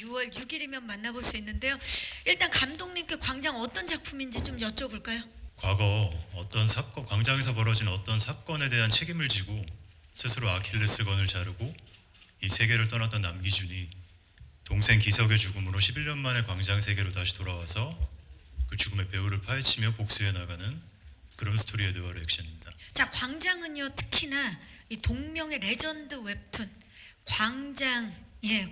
6월 6일이면 만나볼 수 있는데요. 일단 감독님께 광장 어떤 작품인지 좀 여쭤볼까요? 과거 어떤 사건, 광장에서 벌어진 어떤 사건에 대한 책임을 지고 스스로 아킬레스건을 자르고 이 세계를 떠났던 남기준이 동생 기석의 죽음으로 11년 만에 광장 세계로 다시 돌아와서 그 죽음의 배후를 파헤치며 복수해 나가는 그런 스토리의 느와르 액션입니다. 자, 광장은요 특히나 이 동명의 레전드 웹툰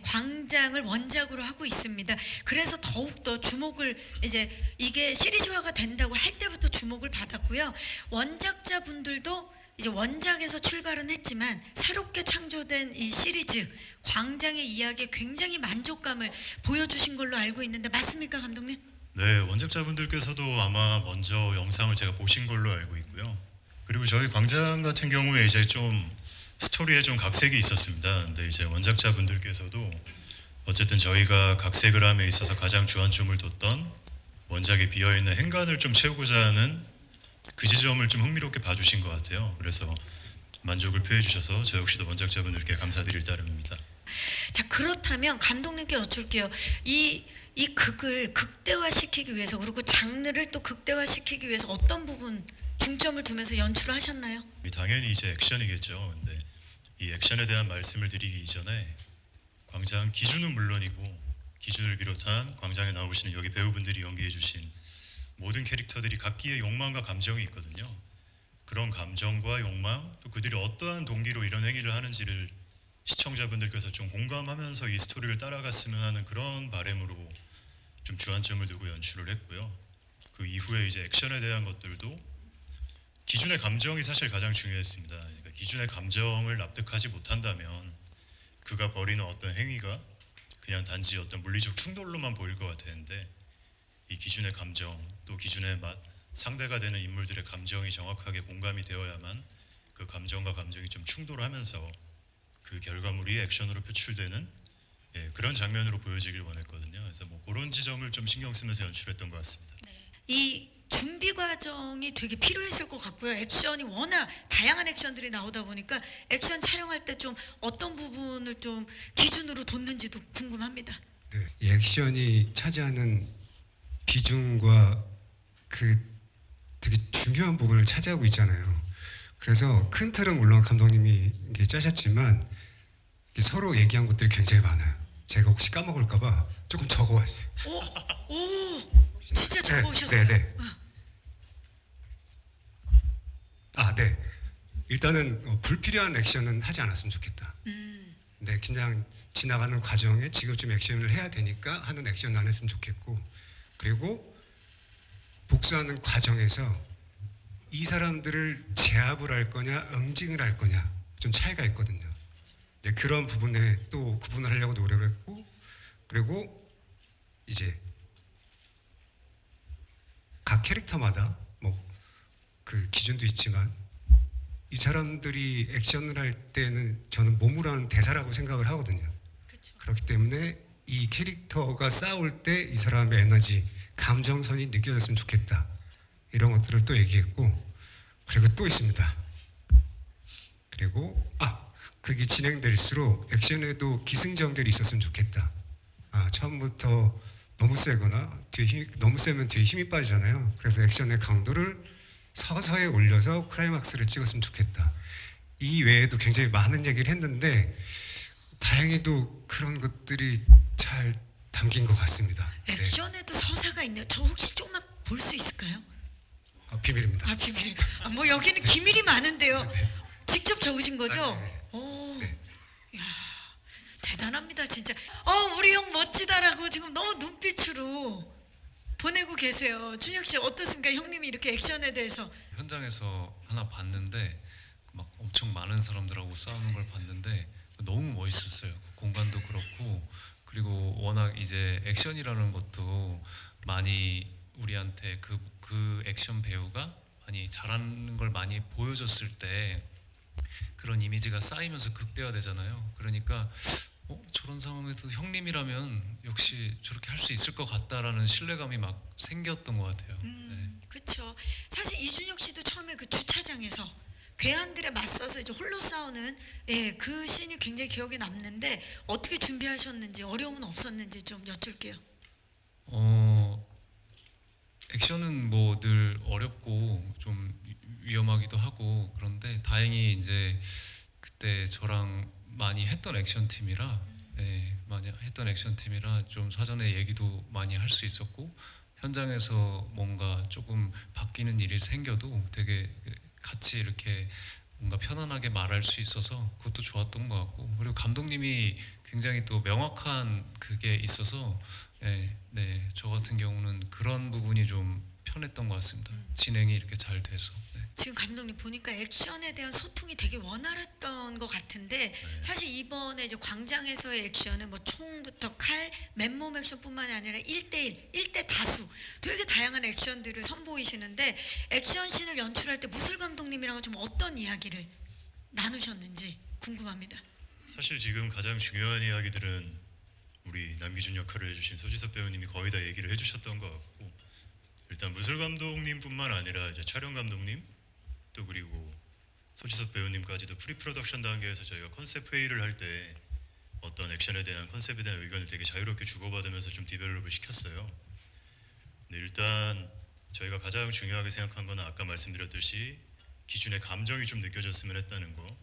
광장을 원작으로 하고 있습니다. 그래서 더욱더 주목을 이게 시리즈화가 된다고 할 때부터 주목을 받았고요. 원작자분들도 이제 원작에서 출발은 했지만 새롭게 창조된 이 시리즈 광장의 이야기에 굉장히 만족감을 보여주신 걸로 알고 있는데 맞습니까, 감독님? 네, 원작자분들께서도 아마 먼저 영상을 제가 보신 걸로 알고 있고요. 그리고 저희 광장 같은 경우에 이제 좀 스토리에 좀 각색이 있었습니다. 근데 이제 원작자분들께서도 어쨌든 저희가 각색을 함에 있어서 가장 주안점을 뒀던 원작에 비어있는 행간을 좀 채우고자 하는 그 지점을 좀 흥미롭게 봐주신 것 같아요. 그래서 만족을 표해 주셔서 저 역시도 원작자분들께 감사드릴 따름입니다. 자, 그렇다면 감독님께 여쭐게요. 이 극을 극대화시키기 위해서 그리고 장르를 또 극대화시키기 위해서 어떤 부분 중점을 두면서 연출을 하셨나요? 당연히 이제 액션이겠죠. 근데 이 액션에 대한 말씀을 드리기 이전에 광장 기준은 물론이고 기준을 비롯한 광장에 나오시는 여기 배우분들이 연기해 주신 모든 캐릭터들이 각기의 욕망과 감정이 있거든요. 그런 감정과 욕망, 또 그들이 어떠한 동기로 이런 행위를 하는지를 시청자분들께서 좀 공감하면서 이 스토리를 따라갔으면 하는 그런 바람으로 좀 주안점을 두고 연출을 했고요. 그 이후에 이제 액션에 대한 것들도 기준의 감정이 사실 가장 중요했습니다. 그러니까 기준의 감정을 납득하지 못한다면 그가 벌이는 어떤 행위가 그냥 단지 어떤 물리적 충돌로만 보일 것 같았는데 이 기준의 감정, 또 기준의 상대가 되는 인물들의 감정이 정확하게 공감이 되어야만 그 감정과 감정이 좀 충돌하면서 그 결과물이 액션으로 표출되는 그런 장면으로 보여지길 원했거든요. 그래서 뭐 그런 지점을 좀 신경 쓰면서 연출했던 것 같습니다. 이 준비 과정이 되게 필요했을 것 같고요. 액션이 워낙 다양한 액션들이 나오다 보니까 액션 촬영할 때 좀 어떤 부분을 좀 기준으로 뒀는지도 궁금합니다. 네, 이 액션이 차지하는 비중과 그 되게 중요한 부분을 차지하고 있잖아요. 그래서 큰 틀은 물론 감독님이 이게 짜셨지만 이게 서로 얘기한 것들이 굉장히 많아요. 제가 혹시 까먹을까봐 조금 적어왔어요. 오, 진짜 적어오셨어요? 네. 네. 일단은 불필요한 액션은 하지 않았으면 좋겠다. 네, 그냥 지나가는 과정에 지금쯤 액션을 해야 되니까 하는 액션은 안 했으면 좋겠고, 그리고 복수하는 과정에서 이 사람들을 제압을 할 거냐, 응징을 할 거냐 좀 차이가 있거든요. 네, 그런 부분에 또 구분을 하려고 노력을 했고, 그리고 이제 각 캐릭터마다 그 기준도 있지만 이 사람들이 액션을 할 때는 저는 몸으로 하는 대사라고 생각을 하거든요. 그쵸. 그렇기 때문에 이 캐릭터가 싸울 때 이 사람의 에너지, 감정선이 느껴졌으면 좋겠다. 이런 것들을 또 얘기했고, 그리고 또 있습니다. 그리고 그게 진행될수록 액션에도 기승전결이 있었으면 좋겠다. 처음부터 너무 세거나 너무 세면 뒤에 힘이 빠지잖아요. 그래서 액션의 강도를 서서히 올려서 클라이막스를 찍었으면 좋겠다. 이 외에도 굉장히 많은 얘기를 했는데 다행히도 그런 것들이 잘 담긴 것 같습니다. 액션에도 서사가 있네요. 저 혹시 조금만 볼 수 있을까요? 비밀입니다. 비밀. 뭐 여기는 기밀이 많은데요. 네. 직접 적으신 거죠? 네. 오, 네. 야, 대단합니다, 진짜. 우리 형 멋지다라고 지금 너무 눈빛으로 보내고 계세요. 준혁 씨 어떻습니까? 형님이 이렇게 액션에 대해서. 현장에서 하나 봤는데 막 엄청 많은 사람들하고 싸우는 걸 봤는데 너무 멋있었어요. 공간도 그렇고, 그리고 워낙 이제 액션이라는 것도 많이 우리한테 그 액션 배우가 많이 잘하는 걸 많이 보여줬을 때 그런 이미지가 쌓이면서 극대화되잖아요. 그러니까 저런 상황에도 형님이라면 역시 저렇게 할 수 있을 것 같다라는 신뢰감이 막 생겼던 것 같아요. 네. 그렇죠. 사실 이준혁 씨도 처음에 그 주차장에서 괴한들에 맞서서 이제 홀로 싸우는 그 씬이 굉장히 기억에 남는데 어떻게 준비하셨는지 어려움은 없었는지 좀 여쭐게요. 액션은 뭐 늘 어렵고 좀 위험하기도 하고 그런데 다행히 이제 그때 저랑 많이 했던 액션 팀이라 많이 했던 액션 팀이라 좀 사전에 얘기도 많이 할 수 있었고 현장에서 뭔가 조금 바뀌는 일이 생겨도 되게 같이 이렇게 뭔가 편안하게 말할 수 있어서 그것도 좋았던 것 같고 그리고 감독님이 굉장히 또 명확한 그게 있어서 저 같은 경우는 그런 부분이 좀 편했던 것 같습니다. 진행이 이렇게 잘 돼서. 지금 감독님 보니까 액션에 대한 소통이 되게 원활했던 것 같은데 사실 이번에 이제 광장에서의 액션은 뭐 총부터 칼, 맨몸 액션뿐만이 아니라 1대1, 1대 다수 되게 다양한 액션들을 선보이시는데 액션씬을 연출할 때 무술 감독님이랑은 좀 어떤 이야기를 나누셨는지 궁금합니다. 사실 지금 가장 중요한 이야기들은 우리 남기준 역할을 해주신 소지섭 배우님이 거의 다 얘기를 해주셨던 것 같고 일단 무술 감독님뿐만 아니라 이제 촬영 감독님 또 그리고 소지섭 배우님까지도 프리 프로덕션 단계에서 저희가 컨셉 회의를 할 때 어떤 액션에 대한 컨셉에 대한 의견을 되게 자유롭게 주고받으면서 좀 디벨롭을 시켰어요. 근데 일단 저희가 가장 중요하게 생각한 건 아까 말씀드렸듯이 기준의 감정이 좀 느껴졌으면 했다는 거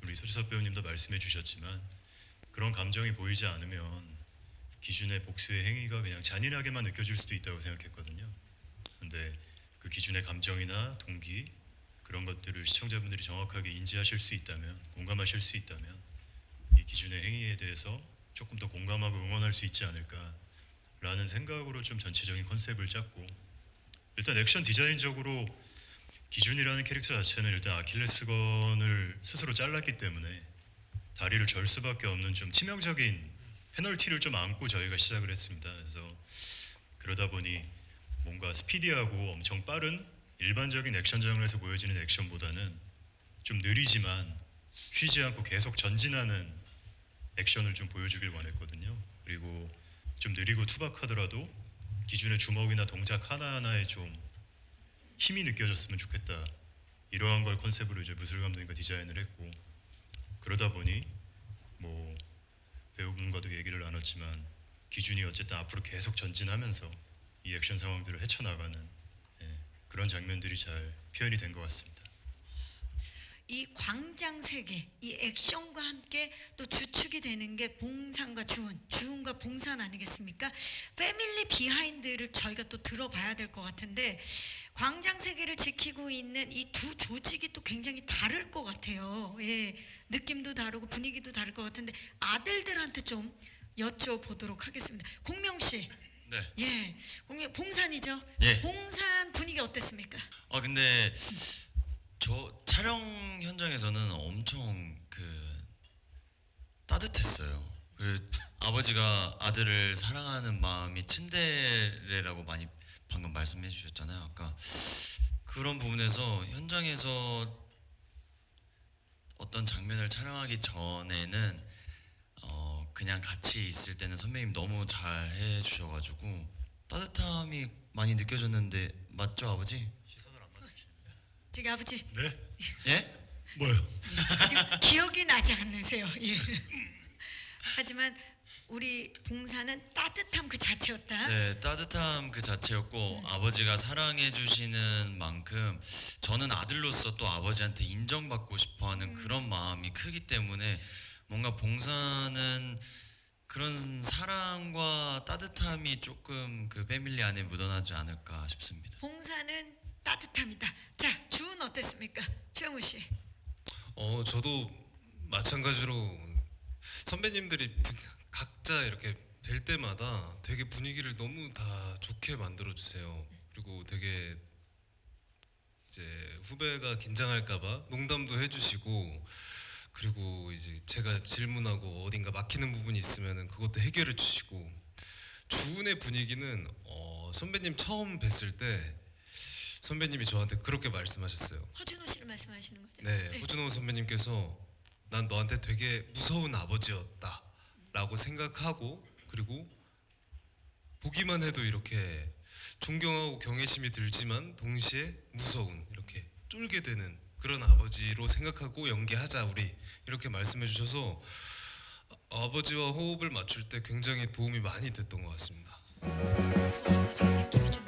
우리 소지섭 배우님도 말씀해 주셨지만 그런 감정이 보이지 않으면 기준의 복수의 행위가 그냥 잔인하게만 느껴질 수도 있다고 생각했거든요. 근데 그 기준의 감정이나 동기 그런 것들을 시청자분들이 정확하게 인지하실 수 있다면 공감하실 수 있다면 이 기준의 행위에 대해서 조금 더 공감하고 응원할 수 있지 않을까라는 생각으로 좀 전체적인 컨셉을 짰고 일단 액션 디자인적으로 기준이라는 캐릭터 자체는 일단 아킬레스건을 스스로 잘랐기 때문에 다리를 절 수밖에 없는 좀 치명적인 페널티를 좀 안고 저희가 시작을 했습니다. 그래서 그러다 보니 뭔가 스피디하고 엄청 빠른 일반적인 액션 장르에서 보여지는 액션보다는 좀 느리지만 쉬지 않고 계속 전진하는 액션을 좀 보여주길 원했거든요. 그리고 좀 느리고 투박하더라도 기준의 주먹이나 동작 하나하나에 좀 힘이 느껴졌으면 좋겠다. 이러한 걸 컨셉으로 이제 무술 감독님과 디자인을 했고 그러다 보니 뭐 배우분과도 얘기를 나눴지만 기준이 어쨌든 앞으로 계속 전진하면서 이 액션 상황들을 헤쳐나가는 그런 장면들이 잘 표현이 된 것 같습니다. 이 광장 세계, 이 액션과 함께 또 주축이 되는 게 봉산과 주은, 주은과 봉산 아니겠습니까? 패밀리 비하인드를 저희가 또 들어봐야 될 것 같은데 광장 세계를 지키고 있는 이 두 조직이 또 굉장히 다를 것 같아요. 느낌도 다르고 분위기도 다를 것 같은데 아들들한테 좀 여쭤보도록 하겠습니다. 공명 씨. 네. 공명 봉산이죠? 예. 봉산 분위기 어땠습니까? 근데 저 촬영 현장에서는 엄청 따뜻했어요. 아버지가 아들을 사랑하는 마음이 츤데레라고 많이 방금 말씀해 주셨잖아요. 아까 그런 부분에서 현장에서 어떤 장면을 촬영하기 전에는 그냥 같이 있을 때는 선배님 너무 잘 해주셔가지고 따뜻함이 많이 느껴졌는데 맞죠, 아버지? 시선을 안 맞추시네요. 저기 아버지 네? 예? 뭐요? 지금 기억이 나지 않으세요. 예. 하지만 우리 봉사는 따뜻함 그 자체였다. 네, 따뜻함 그 자체였고 아버지가 사랑해 주시는 만큼 저는 아들로서 또 아버지한테 인정받고 싶어하는 그런 마음이 크기 때문에 뭔가 봉사는 그런 사랑과 따뜻함이 조금 그 패밀리 안에 묻어나지 않을까 싶습니다. 봉사는 따뜻함이다. 자, 주은 어땠습니까? 최영우 씨. 저도 마찬가지로 선배님들이 각자 이렇게 뵐 때마다 되게 분위기를 너무 다 좋게 만들어 주세요. 그리고 되게 이제 후배가 긴장할까봐 농담도 해주시고, 그리고 이제 제가 질문하고 어딘가 막히는 부분이 있으면은 그것도 해결해 주시고. 주은의 분위기는 선배님 처음 뵀을 때 선배님이 저한테 그렇게 말씀하셨어요. 허준호 씨를 말씀하시는 거죠? 네, 호준호 선배님께서 난 너한테 되게 무서운 아버지였다 라고 생각하고, 그리고 보기만 해도 이렇게 존경하고 경외심이 들지만 동시에 무서운, 이렇게 쫄게 되는 그런 아버지로 생각하고 연기하자 우리 이렇게 말씀해 주셔서 아버지와 호흡을 맞출 때 굉장히 도움이 많이 됐던 것 같습니다. 두 아버지가 느낌이 좀